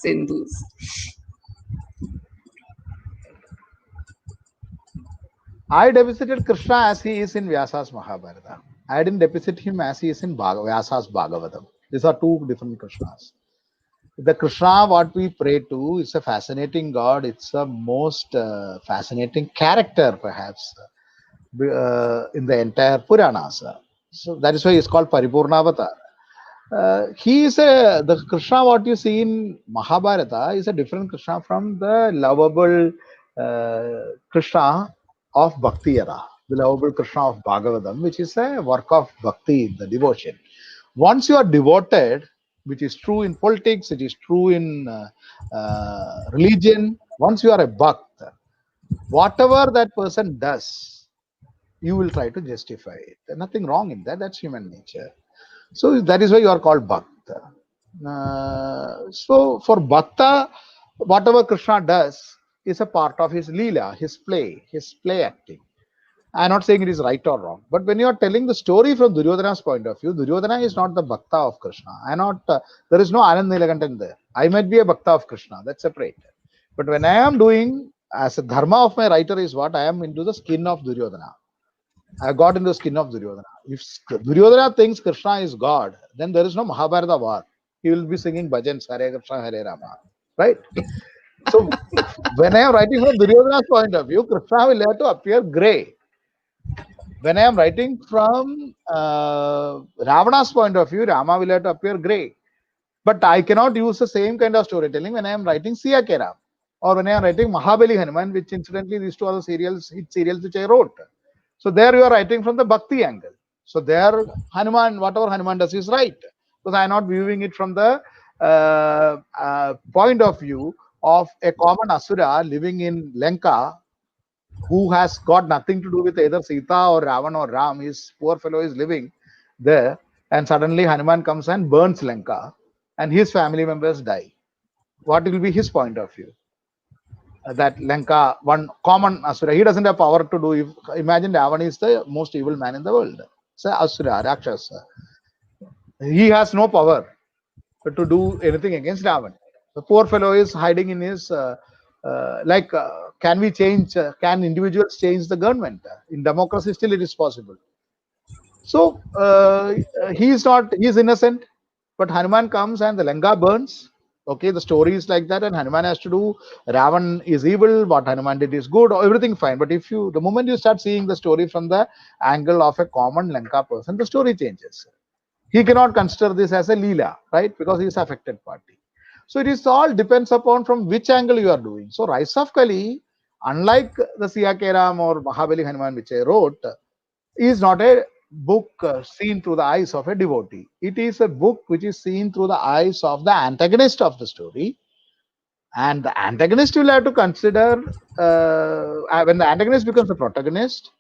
Hindus." I depicted Krishna as he is in Vyasa's Mahabharata. I didn't depict him as he is in Vyasa's Bhagavatam. These are two different Krishnas. The Krishna what we pray to is a fascinating God. It's a most fascinating character, perhaps, in the entire Puranas. So that is why it's called Paripurnavatar. He is the Krishna what you see in Mahabharata is a different Krishna from the lovable Krishna of Bhakti era, the lovable Krishna of Bhagavatam, which is a work of Bhakti, the devotion. Once you are devoted, which is true in politics, it is true in religion, once you are a Bhakt, whatever that person does, you will try to justify it. There's nothing wrong in that, that's human nature. So that is why you are called Bhakta. So for Bhakta, whatever Krishna does is a part of his Leela, his play acting. I'm not saying it is right or wrong, but when you are telling the story from Duryodhana's point of view, Duryodhana is not the Bhakta of Krishna. I not there is no Anand Neelakantan there. I might be a Bhakta of Krishna, that's separate. But when I am doing as a dharma of my writer is what I am into the skin of Duryodhana. I got in the skin of Duryodhana. If Duryodhana thinks Krishna is God, then there is no Mahabharata war. He will be singing bhajans, Hare Krishna, Hare Rama. Right? So when I am writing from Duryodhana's point of view, Krishna will have to appear grey. When I am writing from Ravana's point of view, Rama will have to appear grey. But I cannot use the same kind of storytelling when I am writing Siya Ke Ram or when I am writing Mahabali Hanuman, which incidentally these two are the hit serials which I wrote. So there you are writing from the Bhakti angle. So there Hanuman, whatever Hanuman does is right. Because I am not viewing it from the point of view of a common Asura living in Lanka who has got nothing to do with either Sita or Ravan or Ram. His poor fellow is living there, and suddenly Hanuman comes and burns Lanka, and his family members die. What will be his point of view? That Lanka, one common Asura, he doesn't have power to do. If, imagine Ravan is the most evil man in the world. So Asura, Rakshasa. He has no power to do anything against Ravan. The poor fellow is hiding in his can we change? Can individuals change the government? In democracy, still it is possible. So he is not. He is innocent, but Hanuman comes and the Lanka burns. Okay, the story is like that, and Hanuman has to do. Ravan is evil. What Hanuman did is good. Everything fine. But if you, the moment you start seeing the story from the angle of a common Lanka person, the story changes. He cannot consider this as a Leela, right? Because he is affected party. So it is all depends upon from which angle you are doing. So Rise of Kali, unlike the Siyakeram or Mahabali Hanuman, which I wrote, is not a book seen through the eyes of a devotee. It is a book which is seen through the eyes of the antagonist of the story, and the antagonist will have to consider when the antagonist becomes the protagonist,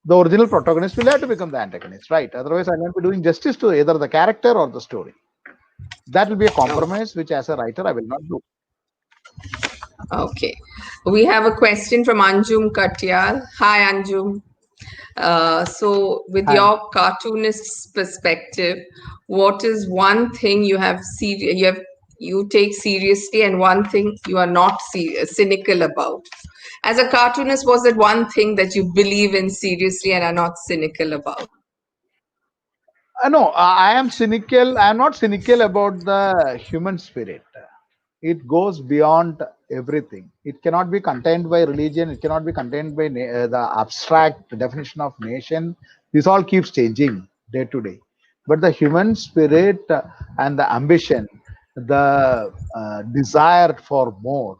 the original protagonist will have to become the antagonist, right? Otherwise, I won't be doing justice to either the character or the story. That will be a Okay. compromise, which as a writer I will not do. Okay. We have a question from Anjum Katyal. Hi, Anjum. With And your cartoonist's perspective, what is one thing you take seriously, and one thing you are not cynical about? As a cartoonist, was it one thing that you believe in seriously and are not cynical about? no, I am cynical. I am not cynical about the human spirit. It goes beyond everything. It cannot be contained by religion. It cannot be contained by the abstract definition of nation. This all keeps changing day to day. But the human spirit and the ambition, the desire for more,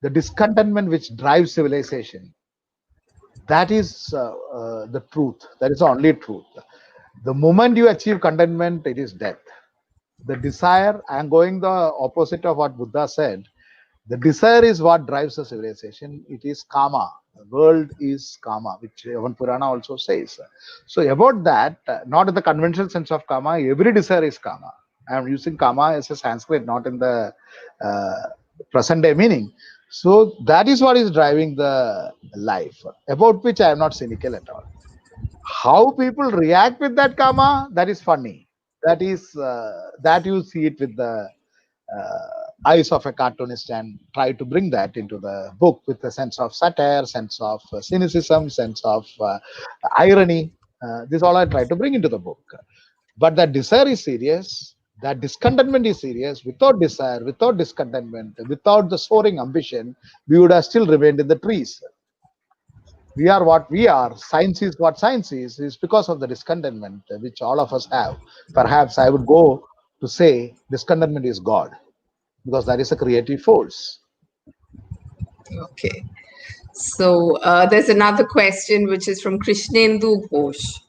the discontentment which drives civilization, that is the truth. That is the only truth. The moment you achieve contentment, it is death. The desire, I am going the opposite of what Buddha said. The desire is what drives the civilization. It is karma. The world is karma, which even Purana also says. So about that, not in the conventional sense of karma, every desire is karma. I am using karma as a Sanskrit, not in the uh, present day meaning. So that is what is driving the life, about which I am not cynical at all. How people react with that karma, that is funny. That is that you see it with the eyes of a cartoonist and try to bring that into the book with a sense of satire, sense of cynicism, sense of irony. This all I try to bring into the book. But that desire is serious. That discontentment is serious. Without desire, without discontentment, without the soaring ambition, we would have still remained in the trees. We are what we are. Science is what science is because of the discontentment which all of us have. Perhaps I would go to say discontentment is God, because that is a creative force. Okay. There's another question which is from Krishnendu Ghosh.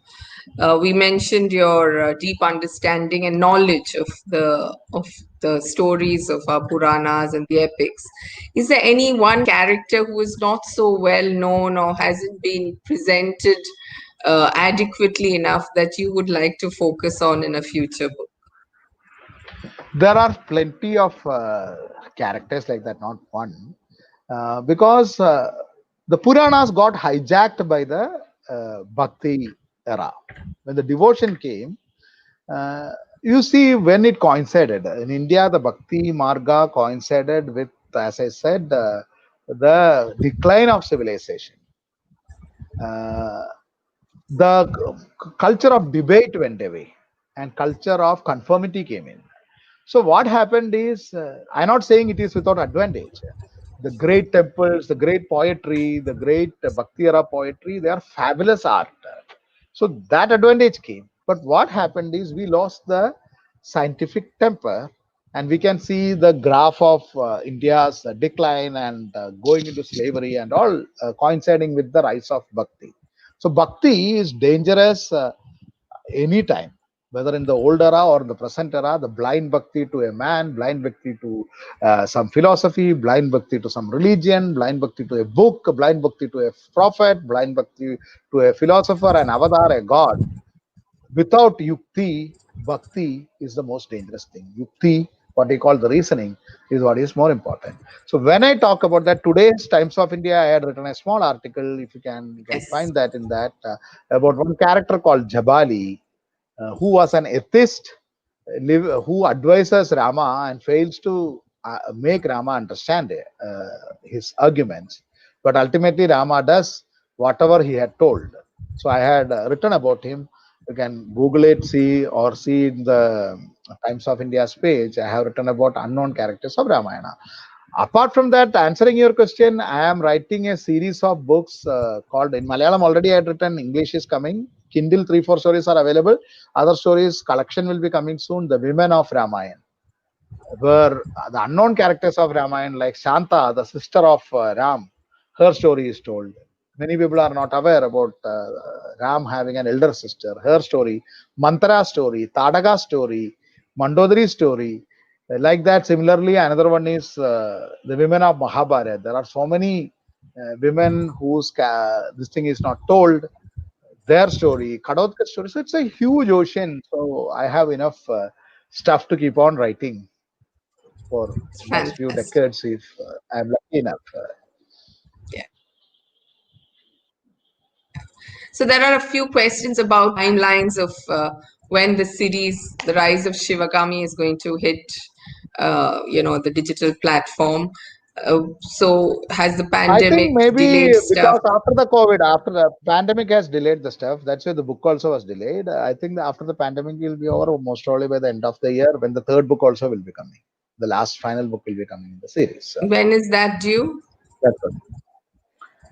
We mentioned your deep understanding and knowledge of the stories of our Puranas and the epics. Is there any one character who is not so well known or hasn't been presented adequately enough that you would like to focus on in a future book? There are plenty of characters like that, not one, because the Puranas got hijacked by the Bhakti era. When the devotion came, uh, you see when it coincided in India, the Bhakti Marga coincided with, as I said, the decline of civilization. Uh, the culture of debate went away, and culture of conformity came in. So what happened is, I'm not saying it is without advantage. The great temples, the great poetry, the great Bhakti era poetry, they are fabulous art. So that advantage came. But what happened is we lost the scientific temper, and we can see the graph of India's decline and going into slavery and all coinciding with the rise of Bhakti. So Bhakti is dangerous anytime, whether in the old era or the present era. The blind bhakti to a man, blind bhakti to some philosophy, blind bhakti to some religion, blind bhakti to a book, blind bhakti to a prophet, blind bhakti to a philosopher, an avatar, a god. Without yukti, bhakti is the most dangerous thing. Yukti, what we call the reasoning, is what is more important. So when I talk about that, today's Times of India, I had written a small article. If you can Yes. find that in that about one character called Jabali, who was an atheist, who advises Rama and fails to make Rama understand his arguments. But ultimately, Rama does whatever he had told. So I had written about him. You can Google it, see, or see in the Times of India's page. I have written about unknown characters of Ramayana. Apart from that, answering your question, I am writing a series of books called, in Malayalam already I had written, English is coming. Kindle 3 4 stories are available. Other stories collection will be coming soon. The Women of Ramayana. where the unknown characters of Ramayana, like Shanta, the sister of Ram, her story is told. Many people are not aware about Ram having an elder sister, her story, Manthara story, Tadaga story, Mandodari story. Like that, similarly, another one is the women of Mahabharata. There are so many women whose this thing is not told, their story, Kadotkar's story. So it's a huge ocean. So I have enough stuff to keep on writing for It's next few fantastic. decades if I'm lucky enough. Yeah. So there are a few questions about timelines of when the series, The Rise of Shivagami, is going to hit, the digital platform. So has the I pandemic think maybe delayed stuff? because after the COVID, after the pandemic has delayed the stuff, that's why the book also was delayed. I think that after the pandemic will be over most probably by the end of the year when the third book also will be coming. The last final book will be coming in the series. So When is that due? that's all.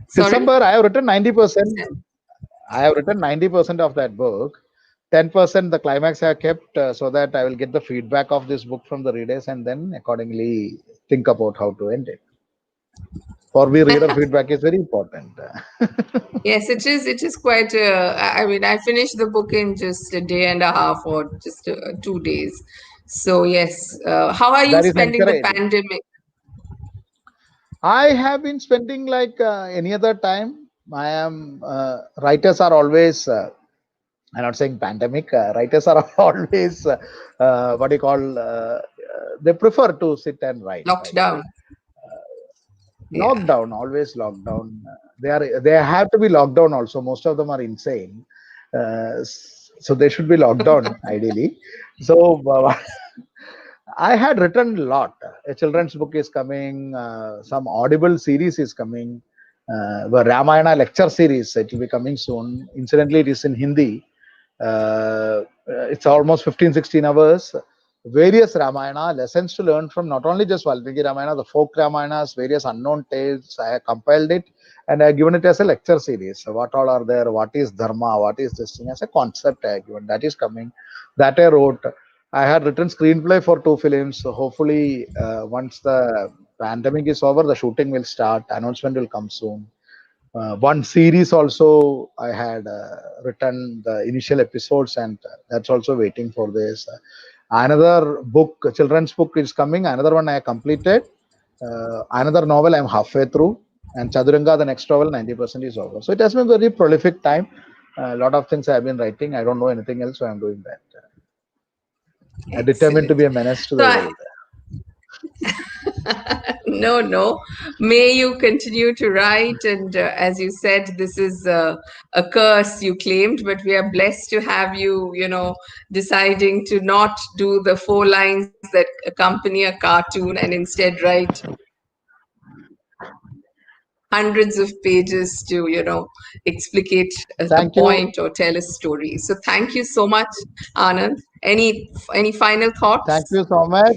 Sorry? December, I have written 90%. I have written 90% of that book. 10% the climax I have kept so that I will get the feedback of this book from the readers and then accordingly think about how to end it. For me, reader feedback is very important. Yes, it is. It is quite. I mean, I finished the book in just a day and a half, or just 2 days. So yes. How are you That is spending the encouraging. pandemic? I have been spending like any other time. I am writers are always. I'm not saying pandemic. Writers are always what do you call? They prefer to sit and write, Locked right? down. Yeah. Lockdown, always lockdown. They have to be locked down. Also, most of them are insane. So they should be locked down ideally. So I had written a lot. A children's book is coming. Some Audible series is coming. The Ramayana lecture series, it will be coming soon. Incidentally, it is in Hindi. It's almost 15, 16 hours. Various Ramayana lessons to learn from not only just Valmiki Ramayana, the folk Ramayanas, various unknown tales. I have compiled it and I have given it as a lecture series. So what all are there? What is Dharma? What is this thing? As a concept, I have given that is coming. That I wrote. I had written screenplay for two films. So hopefully, once the pandemic is over, the shooting will start. Announcement will come soon. One series also I had written the initial episodes, and that's also waiting for this. Another book, children's book is coming. Another one I completed. Another novel I'm halfway through, and Chaturanga, the next novel, 90% is over. So it has been very prolific time. A lot of things I have been writing. I don't know anything else, so I'm doing that. I determined to Excellent. be a menace to So the world. no, no. May you continue to write. And as you said, this is a curse you claimed, but we are blessed to have you, deciding to not do the 4 lines that accompany a cartoon and instead write hundreds of pages to, explicate a Thank you. point or tell a story. So thank you so much, Anand. Any final Thank thoughts? you so much.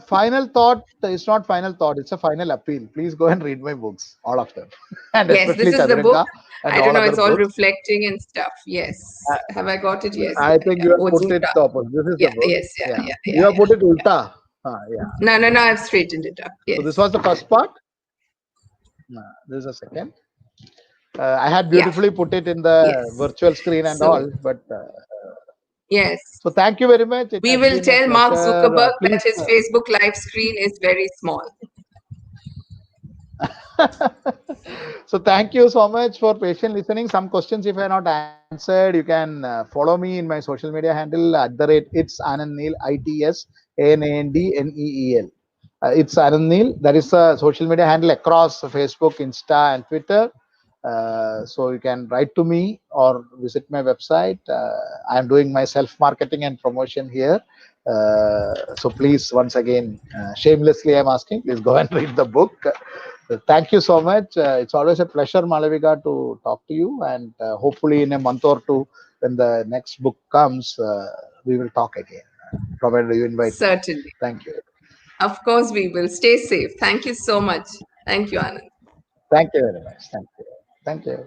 Final thought is not final thought. It's a final appeal. Please go and read my books, all of them, and Yes, this especially is the book. Chaturanga and I don't all know, other it's all books. reflecting and stuff. Yes. I, Have I got it? Yes. I Yeah, think yeah. you have Oh, it's put Uta. it the opposite. This is Yeah, the book. yes, yeah, Yeah, yeah, you yeah, have yeah. put it ulta. Yeah, No, no, good. no, I've straightened it up. So Yes. this was the first part. This is the second. I had Yeah, beautifully put it in yes. the virtual screen and So, all, but yes. so thank you very much. It We has will been a tell Mark pleasure. Zuckerberg that Please. his Facebook live screen is very small. So thank you so much for patient listening. Some questions if I not answered, you can follow me in my social media handle at the rate it's Anand Neel, ITSANANDNEEL. It's Anand Neel. That is a social media handle across Facebook, Insta, and Twitter. So you can write to me or visit my website. I am doing my self marketing and promotion here. So please, once again, shamelessly, I'm asking, please go and read the book. Thank you so much. It's always a pleasure, Malavika, to talk to you. And hopefully, in a month or two, when the next book comes, we will talk again, provided you invite me. Certainly. Thank you. Of course, we will. Stay safe. Thank you so much. Thank you, Anand. Thank you very much. Thank you. Thank you.